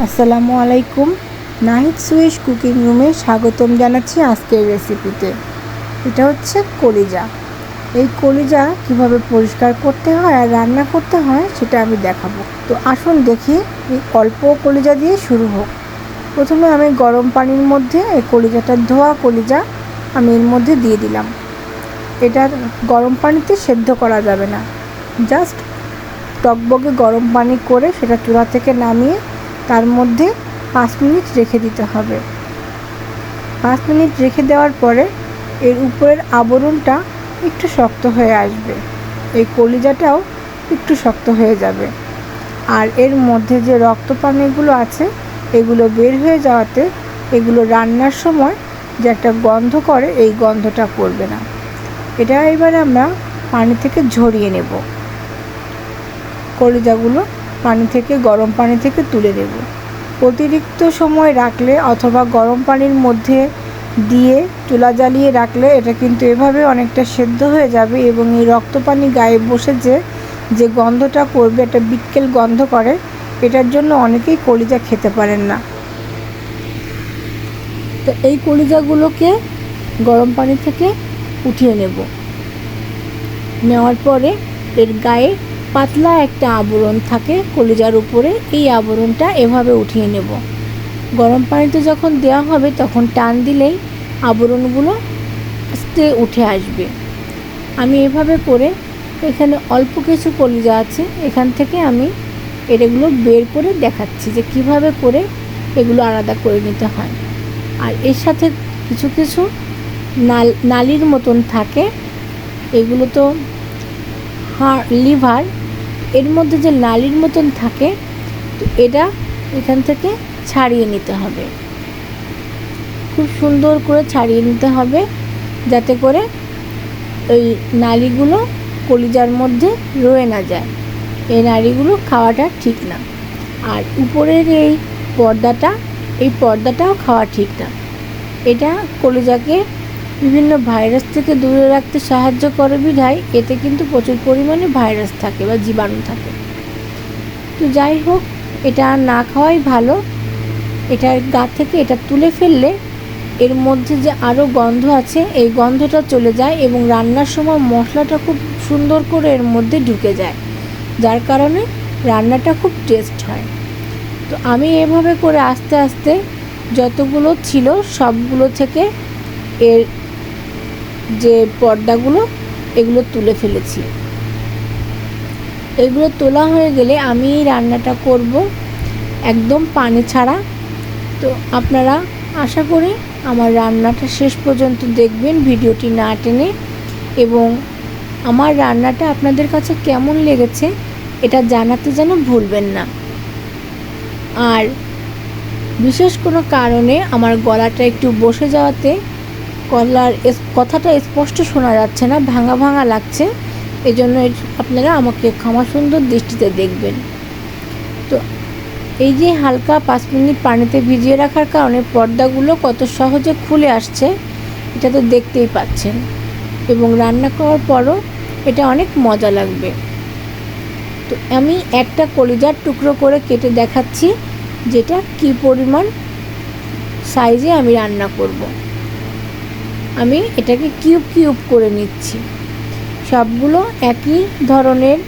আসসালামু আলাইকুম। Nahid Swiss cooking রুমে স্বাগতম জানাচ্ছি আজকের রেসিপিতে। এটা হচ্ছে কলিজা। এই কলিজা কিভাবে পরিষ্কার করতে হয় আর রান্না করতে হয় সেটা আমি দেখাবো। তো আসুন দেখি, এই অল্প কলিজা দিয়ে শুরু হোক। প্রথমে আমি গরম পানির মধ্যে এই কলিজাটা, ধোয়া কলিজা আমি এর মধ্যে দিয়ে দিলাম। এটা গরম পানিতে সেদ্ধ করা যাবে না, জাস্ট টকবকে গরম পানি করে সেটা চুলা থেকে নামিয়ে তার মধ্যে 5 মিনিট রেখে দিতে হবে। 5 মিনিট রেখে দেওয়ার পরে এর উপরের আবরণটা একটু শক্ত হয়ে আসবে, এই কলিজাটাও একটু শক্ত হয়ে যাবে। আর এর মধ্যে যে রক্ত পানিগুলো আছে এগুলো বের হয়ে যাওয়াতে এগুলো রান্নার সময় যে একটা গন্ধ করে, এই গন্ধটা করবে না। এটা এবার আমরা পানি থেকে ঝরিয়ে নেব। কলিজাগুলো পানি থেকে, গরম পানি থেকে তুলে নেব। অতিরিক্ত সময় রাখলে অথবা গরম পানির মধ্যে দিয়ে চুলা জ্বালিয়ে রাখলে এটা কিন্তু এভাবে অনেকটা সেদ্ধ হয়ে যাবে এবং এই রক্ত পানি গায়ে বসে যে গন্ধটা করবে, একটা বিক্কেল গন্ধ করে, এটার জন্য অনেকেই কলিজা খেতে পারেন না। তো এই কলিজাগুলোকে গরম পানি থেকে উঠিয়ে নেব। নেওয়ার পরে এর গায়ে পাতলা একটা আবরণ থাকে কলিজার উপরে, এই আবরণটা এভাবে উঠিয়ে নেব। গরম পানিতে যখন দেওয়া হবে তখন টান দিলেই আবরণগুলো আস্তে উঠে আসবে। আমি এভাবে করে, এখানে অল্প কিছু কলিজা আছে, এখান থেকে আমি এগুলো বের করে দেখাচ্ছি যে কিভাবে করে এগুলো আলাদা করে নিতে হয়। আর এর সাথে কিছু কিছু নালির মতন থাকে, এগুলো তো লিভার, এর মধ্যে যে নালির মতন থাকে এটা এখান থেকে ছাড়িয়ে নিতে হবে। খুব সুন্দর করে ছাড়িয়ে নিতে হবে যাতে করে ওই নালিগুলো কলিজার মধ্যে রয়ে না যায়। এই নালিগুলো খাওয়াটা ঠিক না। আর উপরের এই পর্দাটাও খাওয়া ঠিক না। এটা কলিজাকে বিভিন্ন ভাইরাস থেকে দূরে রাখতে সাহায্য করে বিধায় এতে কিন্তু প্রচুর পরিমাণে ভাইরাস থাকে বা জীবাণু থাকে। তো যাই হোক, এটা না খাওয়াই ভালো। এটার গা থেকে এটা তুলে ফেললে এর মধ্যে যে আরও গন্ধ আছে এই গন্ধটা চলে যায় এবং রান্নার সময় মশলাটা খুব সুন্দর করে এর মধ্যে ঢুকে যায়, যার কারণে রান্নাটা খুব টেস্ট হয়। তো আমি এভাবে করে আস্তে আস্তে যতগুলো ছিল সবগুলো থেকে এর যে পর্দাগুলো এগুলো তুলে ফেলেছি। এগুলো তোলা হয়ে গেলে আমি রান্নাটা করব একদম পানি ছাড়া। তো আপনারা আশা করি আমার রান্নাটা শেষ পর্যন্ত দেখবেন, ভিডিওটি না টেনে, এবং আমার রান্নাটা আপনাদের কাছে কেমন লেগেছে এটা জানাতে যেন ভুলবেন না। আর বিশেষ কোনো কারণে আমার গলাটা একটু বসে যাওয়াতে কথাটা স্পষ্ট শোনা যাচ্ছে না, ভাঙা ভাঙা লাগছে, এজন্য আপনারা আমাকে ক্ষমা সুন্দর দৃষ্টিতে দেখবেন। তো এই যে হালকা 5 মিনিট পানিতে ভিজিয়ে রাখার কারণে পর্দাগুলো কত সহজে খুলে আসছে এটা তো দেখতেই পাচ্ছেন, এবং রান্না করার পরও এটা অনেক মজা লাগবে। তো আমি একটা কলিজার টুকরো করে কেটে দেখাচ্ছি যেটা কি পরিমাণ সাইজে আমি রান্না করব। আমি এটাকে কিউব কিউব করে নিচ্ছি। সবগুলো একই ধরনের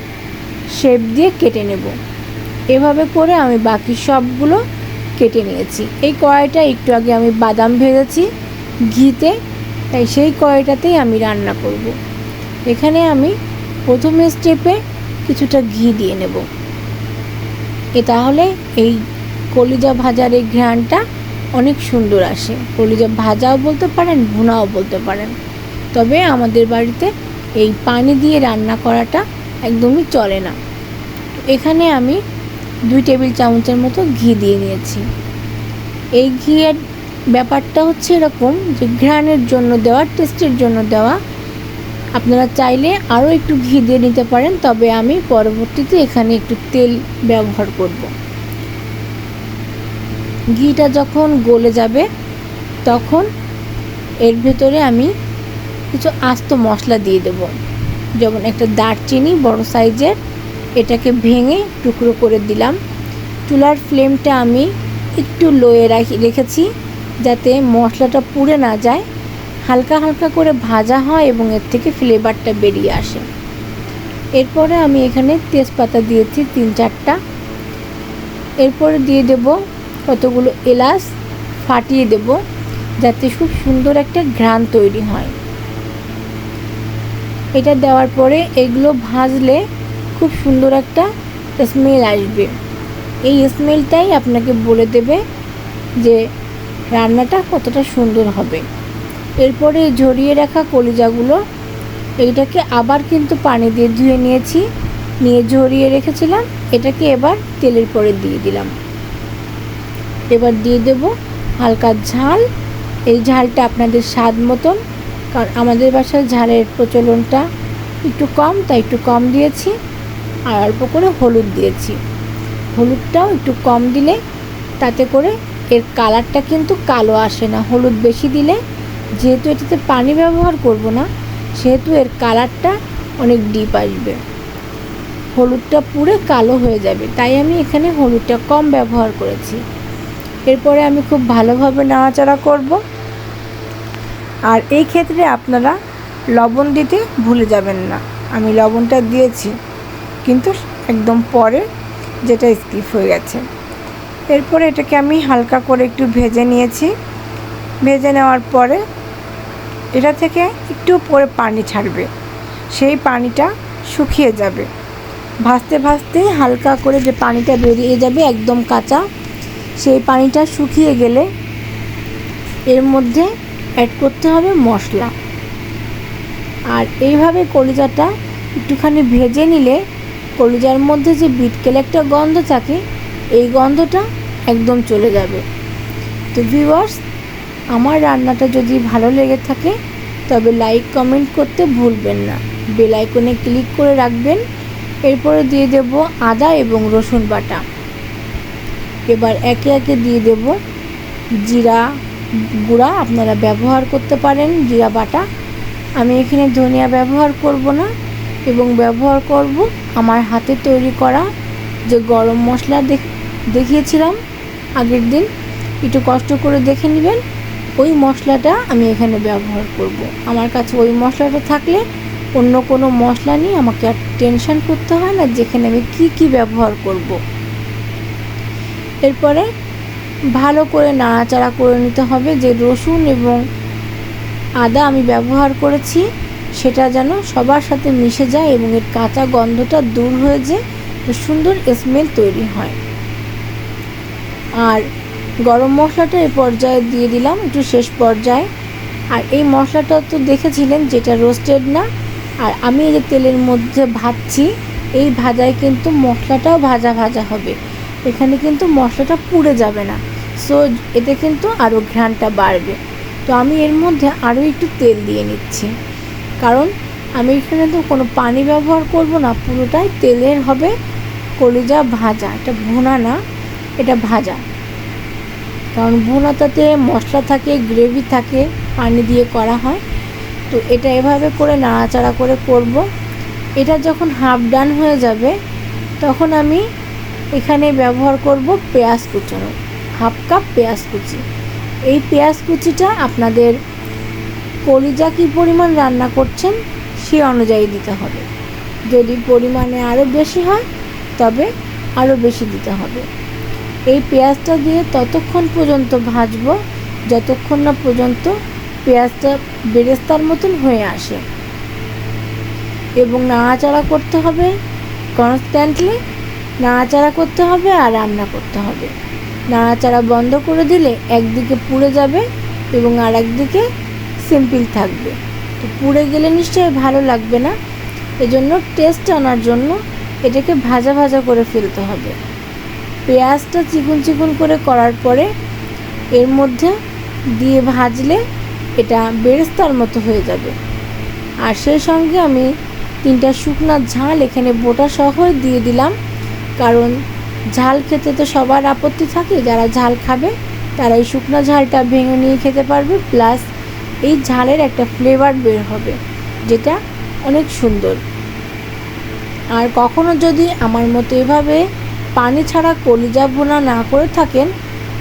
শেপ দিয়ে কেটে নেব। এভাবে করে আমি বাকি সবগুলো কেটে নিয়েছি। এই কড়াইটা একটু আগে আমি বাদাম ভেজেছি ঘিতে, তাই সেই কড়াইটাতেই আমি রান্না করব। এখানে আমি প্রথমে স্টেপে কিছুটা ঘি দিয়ে নেব, তাহলে এই কলিজা ভাজার এই ঘ্রাণটা অনেক সুন্দর আসে। কলিজা ভাজাও বলতে পারেন, ভুনাও বলতে পারেন, তবে আমাদের বাড়িতে এই পানি দিয়ে রান্না করাটা একদমই চলে না। এখানে আমি 2 টেবিল চামচের মতো ঘি দিয়ে নিয়েছি। এই ঘিয়ের ব্যাপারটা হচ্ছে এরকম যে ঘ্রাণের জন্য দেওয়া, টেস্টের জন্য দেওয়া। আপনারা চাইলে আরও একটু ঘি দিয়ে নিতে পারেন, তবে আমি পরবর্তীতে এখানে একটু তেল ব্যবহার করব। ঘিটা যখন গলে যাবে তখন এর ভেতরে আমি কিছু আস্ত মশলা দিয়ে দেব, যেমন একটা দারচিনি বড় সাইজের, এটাকে ভেঙে টুকরো করে দিলাম। চুলার ফ্লেমটা আমি একটু লোয়ে রেখেছি যাতে মশলাটা পুড়ে না যায়, হালকা হালকা করে ভাজা হয় এবং এর থেকে ফ্লেভারটা বেরিয়ে আসে। এরপরে আমি এখানে তেজপাতা দিয়েছি 3-4টা। এরপরে দিয়ে দেব কতগুলো এলাচ ফাটিয়ে দেব যাতে খুব সুন্দর একটা ঘ্রাণ তৈরি হয়। এটা দেওয়ার পরে এগুলো ভাজলে খুব সুন্দর একটা স্মেল আসবে। এই স্মেলটাই আপনাকে বলে দেবে যে রান্নাটা কতটা সুন্দর হবে। এরপরে ঝরিয়ে রাখা কলিজাগুলো এইটাকে আবার কিন্তু পানি দিয়ে ধুয়ে নিয়েছি, নিয়ে ঝরিয়ে রেখেছিলাম, এটাকে এবার তেলের পরে দিয়ে দিলাম। এবার দিয়ে দেব হালকা ঝাল। এই ঝালটা আপনাদের স্বাদ মতন, কারণ আমাদের বাসায় ঝালের প্রচলনটা একটু কম, তাই একটু কম দিয়েছি। আর অল্প করে হলুদ দিয়েছি। হলুদটাও একটু কম দিলে তাতে করে এর কালারটা কিন্তু কালো আসে না। হলুদ বেশি দিলে, যেহেতু এটাতে পানি ব্যবহার করব না, সেহেতু এর কালারটা অনেক ডিপ আসবে, হলুদটা পুরো কালো হয়ে যাবে, তাই আমি এখানে হলুদটা কম ব্যবহার করেছি। এরপরে আমি খুব ভালোভাবে নাড়াচাড়া করব। আর এই ক্ষেত্রে আপনারা লবণ দিতে ভুলে যাবেন না। আমি লবণটা দিয়েছি কিন্তু একদম পরে, যেটা স্কিপ হয়ে গেছে। এরপরে এটাকে আমি হালকা করে একটু ভেজে নিয়েছি। ভেজে নেওয়ার পরে এটা থেকে একটু পরে পানি ছাড়বে, সেই পানিটা শুকিয়ে যাবে। ভাজতে ভাজতে হালকা করে যে পানিটা বেরিয়ে যাবে একদম কাঁচা, সেই পানিটা শুকিয়ে গেলে এর মধ্যে অ্যাড করতে হবে মশলা। আর এইভাবে কলিজাটা একটুখানি ভেজে নিলে কলিজার মধ্যে যে বিটকেল একটা গন্ধ থাকে, এই গন্ধটা একদম চলে যাবে। তো ভিউয়ার্স, আমার রান্নাটা যদি ভালো লেগে থাকে তবে লাইক কমেন্ট করতে ভুলবেন না, বেল আইকনে ক্লিক করে রাখবেন। এরপরে দিয়ে দেব আদা এবং রসুন বাটা। এবার একে একে দিয়ে দেব জিরা গুঁড়া, আপনারা ব্যবহার করতে পারেন জিরা বাটা। আমি এখানে ধনিয়া ব্যবহার করব না এবং ব্যবহার করব আমার হাতে তৈরি করা যে গরম মশলা দেখিয়েছিলাম আগের দিন, একটু কষ্ট করে দেখে নেবেন। ওই মশলাটা আমি এখানে ব্যবহার করব। আমার কাছে ওই মশলাটা থাকলে অন্য কোনো মশলা নিয়ে আমাকে আর টেনশন করতে হয় না যেখানে আমি কি ব্যবহার করব। এরপরে ভালো করে নাড়াচাড়া করে নিতে হবে যে রসুন এবং আদা আমি ব্যবহার করেছি সেটা যেন সবার সাথে মিশে যায় এবং এর কাঁচা গন্ধটা দূর হয়ে যায়, সুন্দর স্মেল তৈরি হয়। আর গরম মশলাটা এই পর্যায়ে দিয়ে দিলাম, একটু শেষ পর্যায়ে। আর এই মশলাটা তো দেখেছিলেন যেটা রোস্টেড না, আর আমি এই যে তেলের মধ্যে ভাজছি, এই ভাজায় কিন্তু মশলাটাও ভাজা ভাজা হবে, এখানে কিন্তু মশলাটা পুড়ে যাবে না। সো এতে কিন্তু আরও ঘ্রাণটা বাড়বে। তো আমি এর মধ্যে আরও একটু তেল দিয়ে নিচ্ছি, কারণ আমি এখানে তো কোনো পানি ব্যবহার করব না, পুরোটাই তেলের হবে। কলিজা ভাজা, এটা ভুনা না, এটা ভাজা, কারণ ভুনাটাতে মশলা থাকে, গ্রেভি থাকে, পানি দিয়ে করা হয়। তো এটা এভাবে করে নাড়াচাড়া করে করব। এটা যখন হাফ ডান হয়ে যাবে তখন আমি এখানে ব্যবহার করব পেঁয়াজ কুচানো, 1/2 কাপ পেঁয়াজ কুচি। এই পেঁয়াজ কুচিটা আপনাদের কলিজা কী পরিমাণ রান্না করছেন সে অনুযায়ী দিতে হবে। যদি পরিমাণে আরও বেশি হয় তবে আরও বেশি দিতে হবে। এই পেঁয়াজটা দিয়ে ততক্ষণ পর্যন্ত ভাজবো যতক্ষণ না পর্যন্ত পেঁয়াজটা বেরেস্তার মতন হয়ে আসে, এবং নাড়াচাড়া করতে হবে কনস্ট্যান্টলি, নাড়াচাড়া করতে হবে আর রান্না করতে হবে। নাড়াচাড়া বন্ধ করে দিলে একদিকে পুড়ে যাবে এবং আর একদিকে সিম্পল থাকবে। তো পুড়ে গেলে নিশ্চয়ই ভালো লাগবে না, এজন্য টেস্ট আনার জন্য এটাকে ভাজা ভাজা করে ফেলতে হবে। পেঁয়াজটা চিকন চিকন করে করার পরে এর মধ্যে দিয়ে ভাজলে এটা বেরেস্তার মতো হয়ে যাবে। আর সেই সঙ্গে আমি 3টা শুকনো ঝাল এখানে বোটা সহ দিয়ে দিলাম, কারণ ঝাল খেতে তো সবার আপত্তি থাকে, যারা ঝাল খাবে তারা এই শুকনো ঝালটা ভেঙে নিয়ে খেতে পারবে, প্লাস এই ঝালের একটা ফ্লেভার বের হবে যেটা অনেক সুন্দর। আর কখনো যদি আমার মতো এভাবে পানি ছাড়া কলিজা ভুনা না করে থাকেন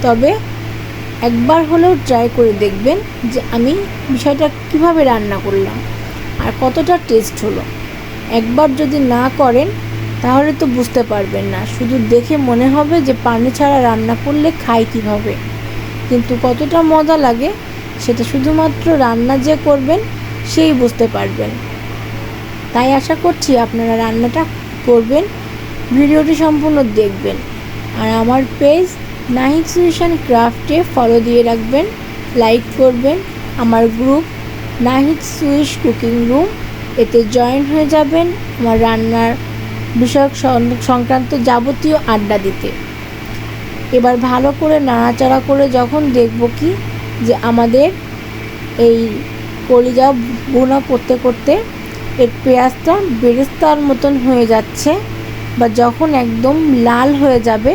তবে একবার হলেও ট্রাই করে দেখবেন যে আমি বিষয়টা কিভাবে রান্না করলাম আর কতটা টেস্ট হলো। একবার যদি না করেন তাহলে তো বুঝতে পারবেন না, শুধু দেখে মনে হবে যে পানি ছাড়া রান্না করলে খাই কীভাবে, কিন্তু কতটা মজা লাগে সেটা শুধুমাত্র রান্না যে করবেন সেই বুঝতে পারবেন। তাই আশা করছি আপনারা রান্নাটা করবেন, ভিডিওটি সম্পূর্ণ দেখবেন আর আমার পেজ নাহিদ সুইশন ক্রাফটে ফলো দিয়ে রাখবেন, লাইক করবেন। আমার গ্রুপ নাহিদ সুইশ কুকিং রুম, এতে জয়েন হয়ে যাবেন আমার রান্নার বিষয়ক সংক্রান্ত যাবতীয় আড্ডা দিতে। এবার ভালো করে নাড়াচাড়া করে যখন দেখব কি যে আমাদের এই কলিজা ভুনা করতে করতে এর পেঁয়াজটা বেরেস্তার মতন হয়ে যাচ্ছে বা যখন একদম লাল হয়ে যাবে,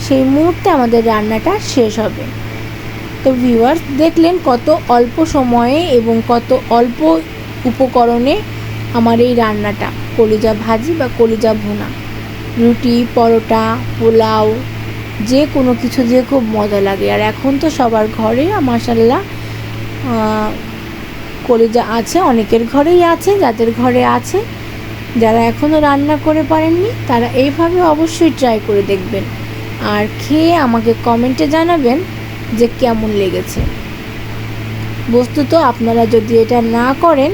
সেই মুহূর্তে আমাদের রান্নাটা শেষ হবে। তো ভিউয়ার্স, দেখলেন কত অল্প সময়ে এবং কত অল্প উপকরণে আমার এই রান্নাটা, কলিজা ভাজি বা কলিজা ভুনা, রুটি, পরোটা, পোলাও, যে কোনো কিছু দিয়ে খুব মজা লাগে। আর এখন তো সবার ঘরে মাশাআল্লাহ কলিজা আছে, অনেকের ঘরেই আছে, যাদের ঘরে আছে, যারা এখনও রান্না করে পারেননি তারা এইভাবে অবশ্যই ট্রাই করে দেখবেন আর খেয়ে আমাকে কমেন্টে জানাবেন যে কেমন লেগেছে। বস্তুত আপনারা যদি এটা না করেন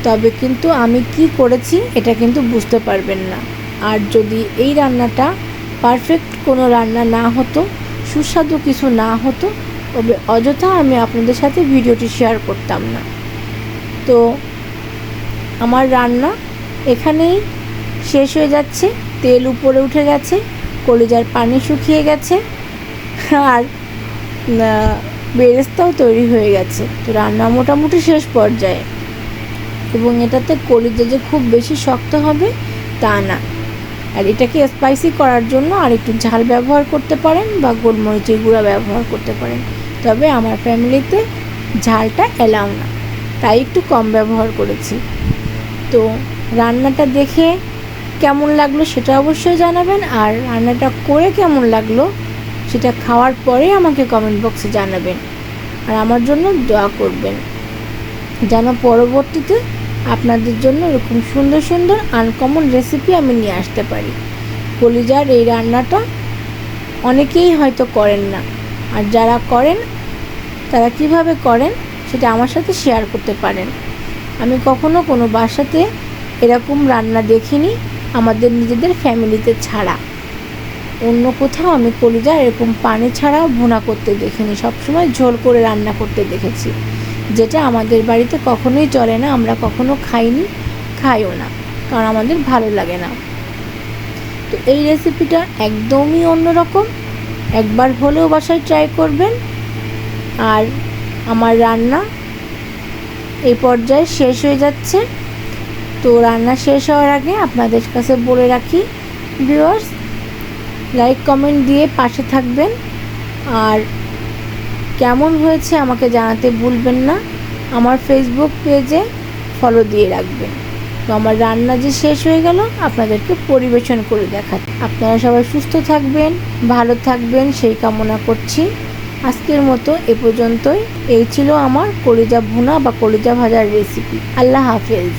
তবে কিন্তু আমি কি করেছি এটা কিন্তু বুঝতে পারবেন না। আর যদি এই রান্নাটা পারফেক্ট কোনো রান্না না হতো, সুস্বাদু কিছু না হতো, তবে অযথা আমি আপনাদের সাথে ভিডিওটি শেয়ার করতাম না। তো আমার রান্না এখানেই শেষ হয়ে যাচ্ছে, তেল উপরে উঠে গেছে, কলিজার পানি শুকিয়ে গেছে আর বেরেস্তাও তৈরি হয়ে গেছে। তো রান্না মোটামুটি শেষ পর্যায়ে, এবং এটাতে কলিজা যে খুব বেশি শক্ত হবে তা না। আর এটাকে স্পাইসি করার জন্য আর একটু ঝাল ব্যবহার করতে পারেন বা গোলমরিচের গুঁড়া ব্যবহার করতে পারেন, তবে আমার ফ্যামিলিতে ঝালটা এলাও না, তাই একটু কম ব্যবহার করেছি। তো রান্নাটা দেখে কেমন লাগলো সেটা অবশ্যই জানাবেন, আর রান্নাটা করে কেমন লাগলো সেটা খাওয়ার পরে আমাকে কমেন্ট বক্সে জানাবেন। আর আমার জন্য দোয়া করবেন যেন পরবর্তীতে আপনাদের জন্য এরকম সুন্দর সুন্দর আনকমন রেসিপি আমি নিয়ে আসতে পারি। কলিজার এই রান্নাটা অনেকেই হয়তো করেন না, আর যারা করেন তারা কিভাবে করেন সেটা আমার সাথে শেয়ার করতে পারেন। আমি কখনো কোনো বাসাতে এরকম রান্না দেখিনি আমাদের নিজেদের ফ্যামিলিতে ছাড়া। অন্য কোথাও আমি কলিজা এরকম পানি ছাড়া ভুনা করতে দেখিনি, সবসময় ঝোল করে রান্না করতে দেখেছি, যেটা আমাদের বাড়িতে কখনোই চলে না, আমরা কখনো খাইনি, খাইও না, কারণ আমাদের ভালো লাগে না। তো এই রেসিপিটা একদমই অন্যরকম, একবার হলেও বাসায় ট্রাই করবেন। আর আমার রান্না এই পর্যায়ে শেষ হয়ে যাচ্ছে। তো রান্না শেষ হওয়ার আগে আপনাদের কাছে বলে রাখি ভিউয়ার্স, লাইক কমেন্ট দিয়ে পাশে থাকবেন আর কেমন হয়েছে আমাকে জানাতে ভুলবেন না। আমার ফেসবুক পেজে ফলো দিয়ে রাখবেন। তো আমার রান্না যে শেষ হয়ে গেল, আপনাদেরকে পরিবেশন করে দেখাচ্ছি। আপনারা সবাই সুস্থ থাকবেন, ভালো থাকবেন সেই কামনা করছি। আজকের মতো এ পর্যন্তই। এই ছিল আমার কলিজা ভুনা বা কলিজা ভাজার রেসিপি। আল্লাহ হাফেজ।